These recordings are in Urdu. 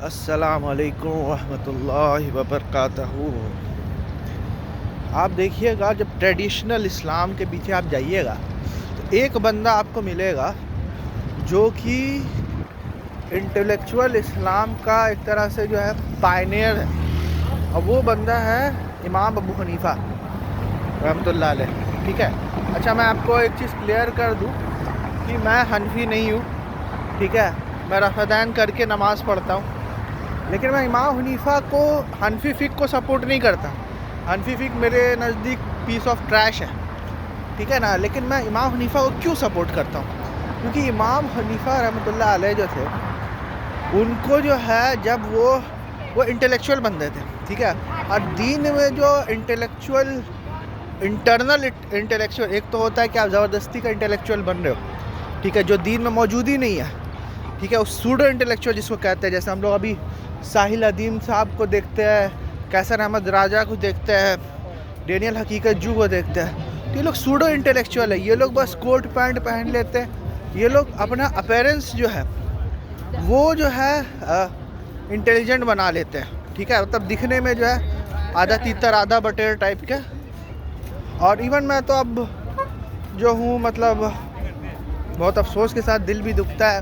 السلام علیکم ورحمۃ اللہ وبرکاتہ۔ آپ دیکھیے گا جب ٹریڈیشنل اسلام کے پیچھے آپ جائیے گا تو ایک بندہ آپ کو ملے گا جو کہ انٹلیکچول اسلام کا ایک طرح سے جو ہے پائنیئر ہے، اور وہ بندہ ہے امام ابو حنیفہ رحمۃ اللہ علیہ۔ ٹھیک ہے، اچھا میں آپ کو ایک چیز کلیئر کر دوں کہ میں حنفی نہیں ہوں، ٹھیک ہے، میں رفعدین کر کے نماز پڑھتا ہوں، لیکن میں امام حنیفہ کو حنفی فقہ کو سپورٹ نہیں کرتا۔ حنفی فقہ میرے نزدیک پیس آف ٹریش ہے، ٹھیک ہے نا، لیکن میں امام حنیفہ کو کیوں سپورٹ کرتا ہوں؟ کیونکہ امام حنیفہ رحمۃ اللہ علیہ جو تھے، ان کو جو ہے جب وہ انٹلیکچول بندے تھے، ٹھیک ہے، اور دین میں جو انٹلیکچول انٹرنل انٹلیکچول ایک تو ہوتا ہے کہ آپ زبردستی کا انٹلیکچول بن رہے ہو، ٹھیک ہے، جو دین میں موجود ہی نہیں ہے، ٹھیک ہے، اس سوڈو انٹلیکچول جس کو کہتے ہیں، جیسے ہم لوگ ابھی ساحل ادیم صاحب کو دیکھتے ہیں، کیسر احمد راجہ کو دیکھتے ہیں، ڈینیل حقیقت جو کو دیکھتے ہیں، تو یہ لوگ سوڈو انٹلیکچول ہے، یہ لوگ بس کوٹ پینٹ پہن لیتے ہیں، یہ لوگ اپنا اپیرنس جو ہے وہ جو ہے انٹیلیجنٹ بنا لیتے ہیں، ٹھیک ہے، مطلب دکھنے میں جو ہے آدھا تیتر آدھا بٹیر ٹائپ کے۔ اور ایون میں تو اب جو ہوں، مطلب بہت افسوس کے ساتھ دل بھی دکھتا ہے،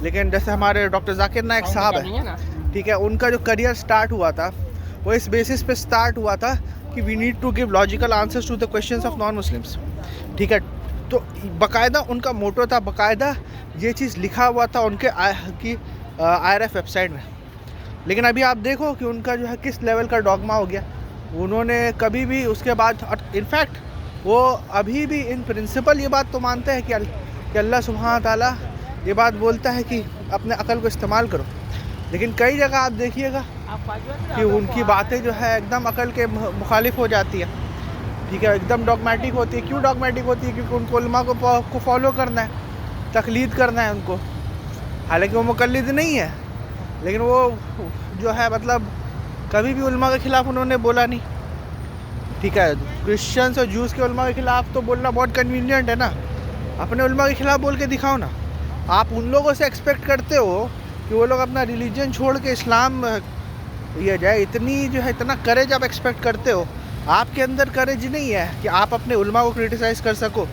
لیکن جیسے ہمارے ڈاکٹر ذاکر نائک صاحب ہیں، ٹھیک ہے، ان کا جو کریئر سٹارٹ ہوا تھا وہ اس بیسس پہ سٹارٹ ہوا تھا کہ we need to give logical answers to the questions of non Muslims, ٹھیک ہے، تو باقاعدہ ان کا موٹو تھا، باقاعدہ یہ چیز لکھا ہوا تھا ان کے IRF ویب سائٹ میں۔ لیکن ابھی آپ دیکھو کہ ان کا جو ہے کس لیول کا ڈوگما ہو گیا، انہوں نے کبھی بھی اس کے بعد، انفیکٹ وہ ابھی بھی ان پرنسپل یہ بات تو مانتے ہیں کہ اللہ سبحانہ تعالیٰ یہ بات بولتا ہے کہ اپنے عقل کو استعمال کرو، لیکن کئی جگہ آپ دیکھیے گا کہ ان کی باتیں جو ہے ایک دم عقل کے مخالف ہو جاتی ہے، ٹھیک ہے، ایک دم ڈاگمیٹک ہوتی ہے۔ کیوں ڈاگمیٹک ہوتی ہے؟ کیونکہ ان کو علماء کو فالو کرنا ہے، تقلید کرنا ہے ان کو، حالانکہ وہ مقلد نہیں ہے، لیکن وہ جو ہے مطلب کبھی بھی علماء کے خلاف انہوں نے بولا نہیں، ٹھیک ہے، کرسچنس اور جوز کے علماء کے خلاف تو بولنا بہت کنوینئنٹ ہے نا، اپنے علماء کے خلاف بول کے دکھاؤ نا۔ آپ ان لوگوں سے ایکسپیکٹ کرتے ہو کہ وہ لوگ اپنا ریلیجن چھوڑ کے اسلام یہ جائے، اتنا کریج آپ ایکسپیکٹ کرتے ہو، آپ کے اندر کریج نہیں ہے کہ آپ اپنے علماء کو کرٹیسائز کر سکو۔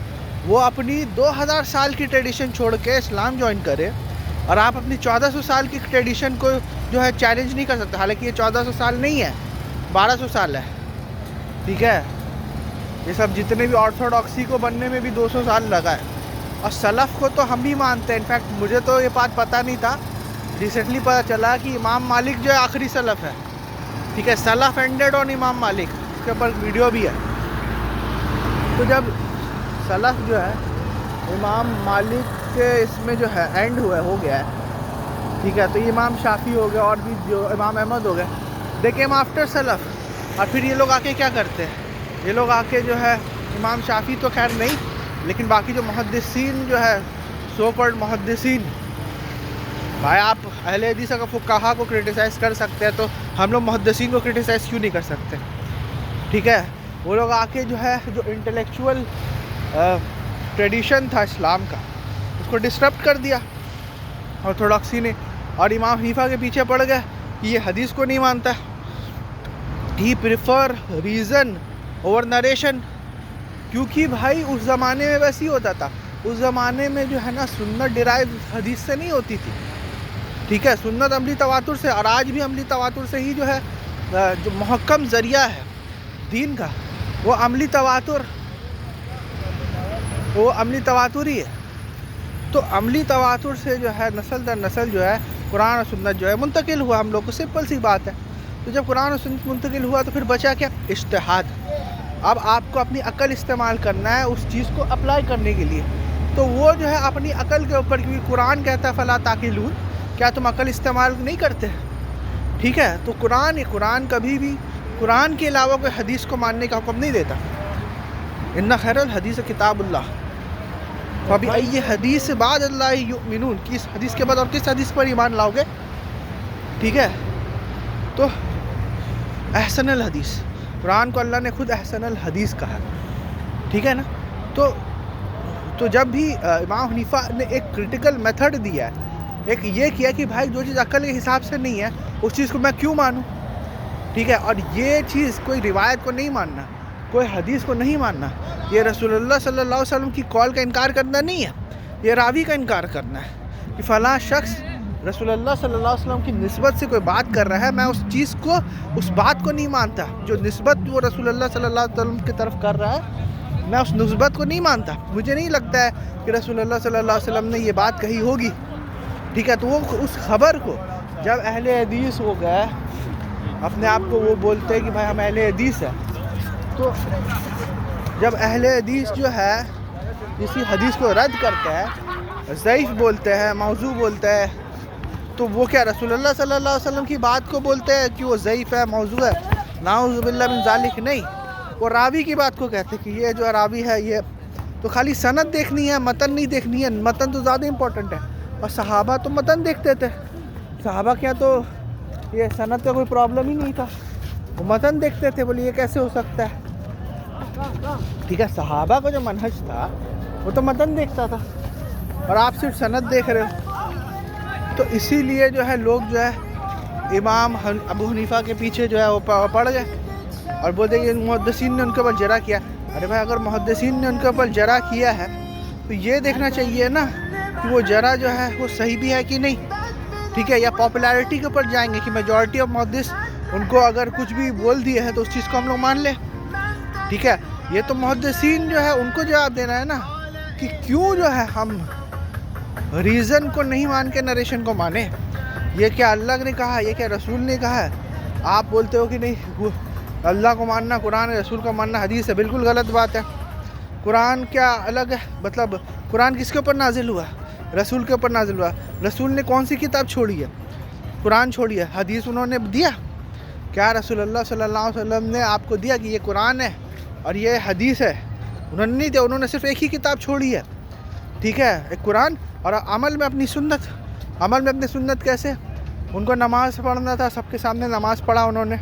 وہ اپنی 2000 سال کی ٹریڈیشن چھوڑ کے اسلام جوائن کرے، اور آپ اپنی 1400 سال کی ٹریڈیشن کو جو ہے چیلنج نہیں کر سکتے، حالانکہ یہ 1400 سال نہیں ہے، 1200 سال ہے، ٹھیک ہے، یہ سب جتنے بھی آرتھوڈاکسی کو بننے میں بھی 200 سال لگا ہے۔ اور سلف کو تو ہم بھی مانتے ہیں، انفیکٹ مجھے تو یہ بات پتہ نہیں تھا، ریسنٹلی پتہ چلا کہ امام مالک جو ہے آخری سلف ہے، ٹھیک ہے، سلف اینڈڈ آن امام مالک، اس کے اوپر ویڈیو بھی ہے۔ تو جب سلف جو ہے امام مالک کے اس میں جو ہے اینڈ ہو گیا ہے، ٹھیک ہے، تو یہ امام شافعی ہو گیا، اور بھی جو امام احمد ہو گئے، دے کیم آفٹر سلف۔ اور پھر یہ لوگ آ کے کیا کرتے ہیں؟ یہ لوگ آ کے جو ہے امام شافعی تو خیر نہیں، لیکن باقی جو محدثین جو ہے، سو کالڈ محدثین، بھائی آپ اہل حدیث کا فقہا کو کرٹیسائز کر سکتے ہیں، تو ہم لوگ محدثین کو کرٹیسائز کیوں نہیں کر سکتے؟ ٹھیک ہے، وہ لوگ آ کے جو ہے جو انٹلیکچول ٹریڈیشن تھا اسلام کا، اس کو ڈسٹرپٹ کر دیا آرتھوڈاکسی نے، اور امام حنیفہ کے پیچھے پڑ گئے کہ یہ حدیث کو نہیں مانتا، ہی پریفر ریزن اوور نریشن، کیونکہ بھائی اس زمانے میں ویسے ہی ہوتا تھا، اس زمانے میں جو ہے نا سنت ڈرائیو حدیث سے نہیں ہوتی تھی، ٹھیک ہے، سنت عملی تواتر سے، اور آج بھی عملی تواتر سے ہی جو ہے جو محکم ذریعہ ہے دین کا، وہ عملی تواتر ہی ہے۔ تو عملی تواتر سے جو ہے نسل در نسل جو ہے قرآن و سنت جو ہے منتقل ہوا ہم لوگ کو، سمپل سی بات ہے۔ تو جب قرآن و سنت منتقل ہوا تو پھر بچا کیا؟ اجتہاد۔ اب آپ کو اپنی عقل استعمال کرنا ہے اس چیز کو اپلائی کرنے کے لیے، تو وہ جو ہے اپنی عقل کے اوپر، کیونکہ قرآن کہتا ہے فلا تعقلون، کیا تم عقل استعمال نہیں کرتے؟ ٹھیک ہے، تو قرآن کبھی بھی قرآن کے علاوہ کوئی حدیث کو ماننے کا حکم نہیں دیتا۔ ان خیر الحدیث کتاب اللہ، فبأی حدیث بعد اللہ یؤمنون، کس حدیث کے بعد اور کس حدیث پر ایمان لاؤ گے؟ ٹھیک ہے، تو احسن الحدیث، قرآن کو اللہ نے خود احسن الحدیث کہا، ٹھیک ہے نا۔ تو جب بھی امام حنیفہ نے ایک کرٹیکل میتھڈ دیا ہے ایک یہ کیا کہ بھائی جو چیز عقل کے حساب سے نہیں ہے اس چیز کو میں کیوں مانوں، ٹھیک ہے. اور یہ چیز کوئی روایت کو نہیں ماننا، کوئی حدیث کو نہیں ماننا، یہ رسول اللہ صلی اللہ علیہ وسلم کی قول کا انکار کرنا نہیں ہے، یہ راوی کا انکار کرنا ہے کہ فلاں شخص رسول اللہ صلی اللہ علیہ وسلم کی نسبت سے کوئی بات کر رہا ہے، میں اس چیز کو، اس بات کو نہیں مانتا جو نسبت وہ رسول اللہ صلی اللہ علیہ وسلم کی طرف کر رہا ہے، میں اس نسبت کو نہیں مانتا. مجھے نہیں لگتا ہے کہ رسول اللہ صلی اللہ علیہ وسلم نے یہ بات کہی ہوگی، ٹھیک ہے. تو وہ اس خبر کو جب اہل حدیث ہو گئے، اپنے آپ کو وہ بولتے ہیں کہ بھائی ہم اہل حدیث ہیں، تو جب اہل حدیث جو ہے کسی حدیث کو رد کرتا ہے، ضعیف بولتے ہیں، موضوع بولتا ہے، تو وہ کیا رسول اللہ صلی اللہ علیہ وسلم کی بات کو بولتے ہیں کہ وہ ضعیف ہے، موضوع ہے؟ نعوذ باللہ من ذالک. نہیں، وہ راوی کی بات کو کہتے ہیں کہ یہ جو راوی ہے یہ تو خالی سند دیکھنی ہے، متن نہیں دیکھنی ہے. متن تو زیادہ امپورٹنٹ ہے، اور صحابہ تو متن دیکھتے تھے. صحابہ کیا تو یہ سند کا کوئی پرابلم ہی نہیں تھا، وہ متن دیکھتے تھے. بولے یہ کیسے ہو سکتا ہے، ٹھیک ہے. صحابہ کا جو منہج تھا وہ تو متن دیکھتا تھا، اور آپ صرف سند دیکھ رہے ہو. تو اسی لیے جو ہے لوگ جو ہے امام ابو حنیفہ کے پیچھے جو ہے وہ پڑ گئے اور بولتے کہ محدثین نے ان کے اوپر جرح کیا. ارے بھائی اگر محدثین نے ان کے اوپر جرح کیا ہے تو یہ دیکھنا چاہیے نا کہ وہ جرح جو ہے وہ صحیح بھی ہے کہ نہیں، ٹھیک ہے. یا پاپولیرٹی کے اوپر جائیں گے کہ میجورٹی آف محدث ان کو اگر کچھ بھی بول دیا ہے تو اس چیز کو ہم لوگ مان لیں، ٹھیک ہے. یہ تو محدثین جو ہے ان کو جواب دینا ہے نا کہ کیوں جو ہے ہم ریزن کو نہیں مان کے نریشن کو مانیں. یہ کیا اللہ نے کہا، یہ کیا رسول نے کہا ہے؟ آپ بولتے ہو کہ نہیں اللہ کو ماننا قرآن ہے، رسول کو ماننا حدیث ہے. بالکل غلط بات ہے. قرآن کیا الگ ہے؟ مطلب قرآن کس کے اوپر نازل ہوا؟ رسول کے اوپر نازل ہوا. رسول نے کون سی کتاب چھوڑی ہے؟ قرآن چھوڑی ہے. حدیث انہوں نے دیا؟ کیا رسول اللہ صلی اللہ علیہ وسلم نے آپ کو دیا کہ یہ قرآن ہے اور یہ حدیث ہے؟ انہوں نے نہیں دیا. انہوں نے صرف ایک ہی کتاب چھوڑی ہے، ٹھیک ہے، ایک قرآن، اور عمل میں اپنی سنت. عمل میں اپنی سنت کیسے؟ ان کو نماز پڑھنا تھا، سب کے سامنے نماز پڑھا انہوں نے،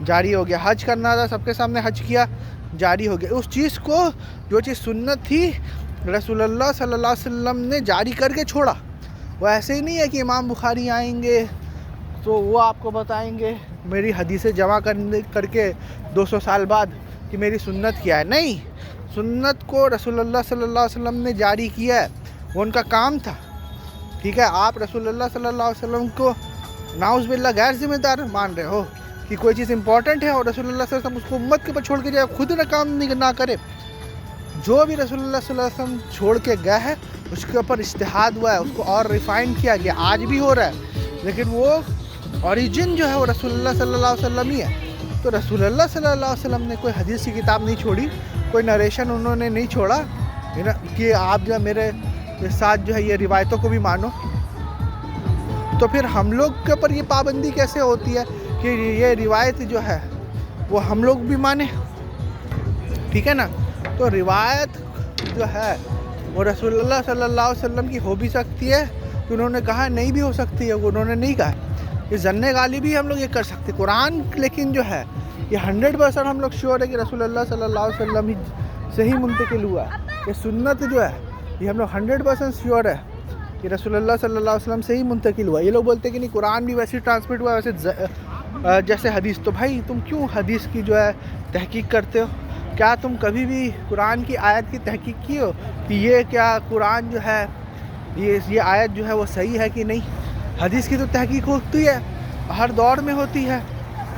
جاری ہو گیا. حج کرنا تھا، سب کے سامنے حج کیا، جاری ہو گیا. اس چیز کو، جو چیز سنت تھی، رسول اللہ صلی اللہ علیہ وسلم نے جاری کر کے چھوڑا. وہ ایسے ہی نہیں ہے کہ امام بخاری آئیں گے تو وہ آپ کو بتائیں گے میری حدیثیں جمع کر کے 200 سال بعد کہ میری سنت کیا ہے. نہیں، سنت کو رسول اللہ صلی اللہ علیہ وسلم نے جاری کیا ہے، وہ ان کا کام تھا، ٹھیک ہے. آپ رسول اللہ صلی اللہ علیہ وسلم کو نعوذ باللہ غیر ذمہ دار مان رہے ہو کہ کوئی چیز امپورٹنٹ ہے اور رسول اللہ صلی اللہ علیہ وسلم اس کو امت کے اوپر چھوڑ کے جائے، خود نہ کام نہ کرے. جو بھی رسول اللہ صلی اللہ علیہ وسلم چھوڑ کے گئے ہے اس کے اوپر اجتہاد ہوا ہے، اس کو اور ریفائن کیا گیا. آج بھی ہو رہا ہے، لیکن وہ اوریجن جو ہے وہ رسول اللہ صلی اللہ علیہ وسلم ہی ہے. تو رسول اللہ صلی اللہ علیہ وسلم نے کوئی حدیث کی کتاب نہیں چھوڑی، کوئی نریشن انہوں نے نہیں چھوڑا کہ آپ جو ہے میرے ساتھ جو ہے یہ روایتوں کو بھی مانو. تو پھر ہم لوگ کے اوپر یہ پابندی کیسے ہوتی ہے کہ یہ روایت جو ہے وہ ہم لوگ بھی مانیں، ٹھیک ہے نا. تو روایت جو ہے وہ رسول اللہ صلی اللہ علیہ وسلم کی ہو بھی سکتی ہے کہ انہوں نے کہا، نہیں بھی ہو سکتی ہے وہ انہوں نے نہیں کہا. یہ ظن غالب بھی ہم لوگ یہ کر سکتے قرآن. لیکن جو ہے یہ 100% ہم لوگ شیور ہے کہ رسول اللہ صلی اللہ علیہ وسلم ہی سے ہی منتقل ہوا ہے. یہ سنت جو ہے یہ ہم لوگ 100% شیور ہے کہ رسول اللہ صلی اللہ علیہ وسلم سے ہی منتقل ہوا. یہ لوگ بولتے ہیں کہ نہیں قرآن بھی ویسے ٹرانسمٹ ہوا ہے ویسے جیسے حدیث. تو بھائی تم کیوں حدیث کی جو ہے تحقیق کرتے ہو؟ کیا تم کبھی بھی قرآن کی آیت کی تحقیق کی ہو کہ یہ کیا قرآن جو ہے یہ آیت جو ہے وہ صحیح ہے کہ نہیں؟ حدیث کی تو تحقیق ہوتی ہے، ہر دور میں ہوتی ہے.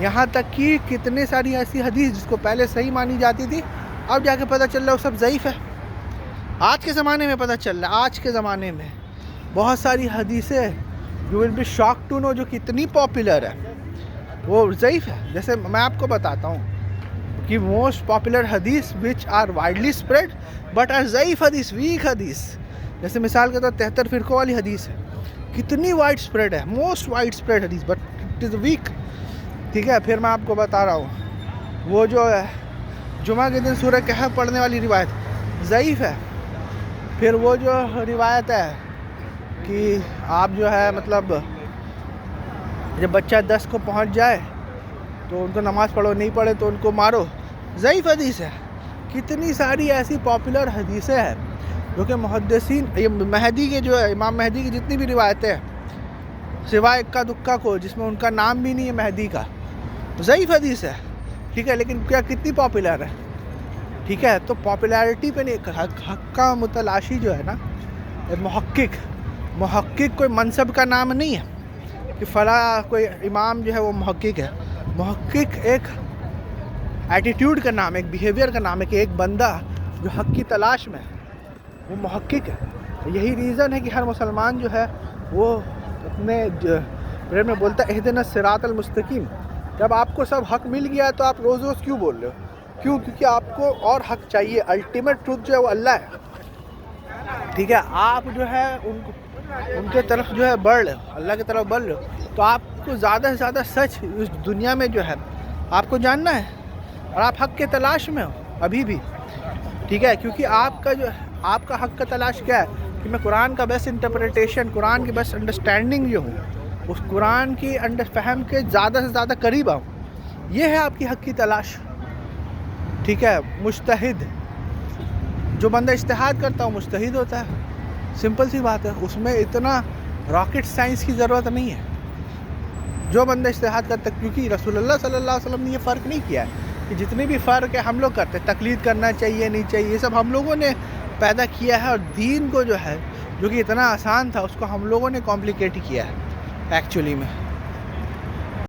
یہاں تک کہ کتنے ساری ایسی حدیث جس کو پہلے صحیح مانی جاتی تھی اب جا کے پتہ چل رہا ہے وہ سب ضعیف ہے. آج کے زمانے میں پتہ چل رہا ہے، آج کے زمانے میں بہت ساری حدیثیں you will be shock to know جو کتنی پاپولر ہے وہ ضعیف ہے. جیسے میں آپ کو بتاتا ہوں کہ موسٹ پاپولر حدیث which are widely spread but are ضعیف حدیث، ویک حدیث. جیسے مثال کے طور 73 فرقوں والی حدیث ہے، کتنی وائڈ اسپریڈ ہے، موسٹ وائڈ اسپریڈ حدیث، بٹ اٹ از ویک، ٹھیک ہے. پھر میں آپ کو بتا رہا ہوں وہ جو ہے جمعہ کے دن سورہ کہف پڑھنے والی روایت ضعیف ہے. پھر وہ جو روایت ہے کہ آپ جو ہے مطلب جب بچہ 10 کو پہنچ جائے تو ان کو نماز پڑھو، نہیں پڑھے تو ان کو مارو، ضعیف حدیث ہے. کتنی ساری ایسی پاپولر حدیثیں ہیں جو کہ محدثین یہ مہدی کے جو ہے امام مہدی کی جتنی بھی روایتیں ہیں سوائے اکا دکا کو جس میں ان کا نام بھی نہیں ہے مہدی کا، ضعیف حدیث ہے، ٹھیک ہے، لیکن کیا کتنی پاپولر ہے، ٹھیک ہے، تو پاپولیرٹی پہ نہیں، حق کا متلاشی جو ہے نا، محقق کوئی منصب کا نام نہیں ہے کہ فلاں کوئی امام جو ہے وہ محقق ہے، محقق ایک ایٹیٹیوڈ کا نام ہے، ایک بیہیویئر کا نام ہے کہ ایک بندہ جو حق کی تلاش میں ہے وہ محقق ہے۔ یہی ریزن ہے کہ ہر مسلمان جو ہے وہ اپنے پریئر میں بولتا ہے اہدنا الصراط المستقیم۔ جب آپ کو سب حق مل گیا تو آپ روز روز کیوں بول رہے ہو؟ کیوں؟ کیونکہ آپ کو اور حق چاہیے، الٹیمیٹ ٹروتھ جو ہے وہ اللہ ہے، ٹھیک ہے، آپ جو ہے ان کے طرف جو ہے بڑھ رہے ہو، اللہ کی طرف بڑھ رہے ہو، تو آپ کو زیادہ سے زیادہ سچ اس دنیا میں جو ہے آپ کو جاننا ہے، اور آپ حق کے تلاش میں ہو ابھی بھی، ٹھیک ہے، کیونکہ آپ کا حق کا تلاش کیا ہے کہ میں قرآن کا بیسٹ انٹرپریٹیشن، قرآن کی بیسٹ انڈرسٹینڈنگ جو ہوں، اس قرآن کی فہم کے زیادہ سے زیادہ قریب آؤں، یہ ہے آپ کی حق کی تلاش، ٹھیک ہے۔ مجتہد، جو بندہ اجتہاد کرتا ہے وہ مجتہد ہوتا ہے، سمپل سی بات ہے، اس میں اتنا راکٹ سائنس کی ضرورت نہیں ہے۔ جو بندہ اجتہاد کرتا ہے، کیونکہ رسول اللہ صلی اللہ علیہ وسلم نے یہ فرق نہیں کیا ہے کہ جتنے بھی فرق ہے ہم لوگ کرتے ہیں، تقلید کرنا چاہیے نہیں چاہیے، یہ سب ہم لوگوں نے پیدا کیا ہے، اور دین کو جو ہے جو کہ اتنا آسان تھا اس کو ہم لوگوں نے کمپلیکیٹ کیا ہے ایکچولی میں۔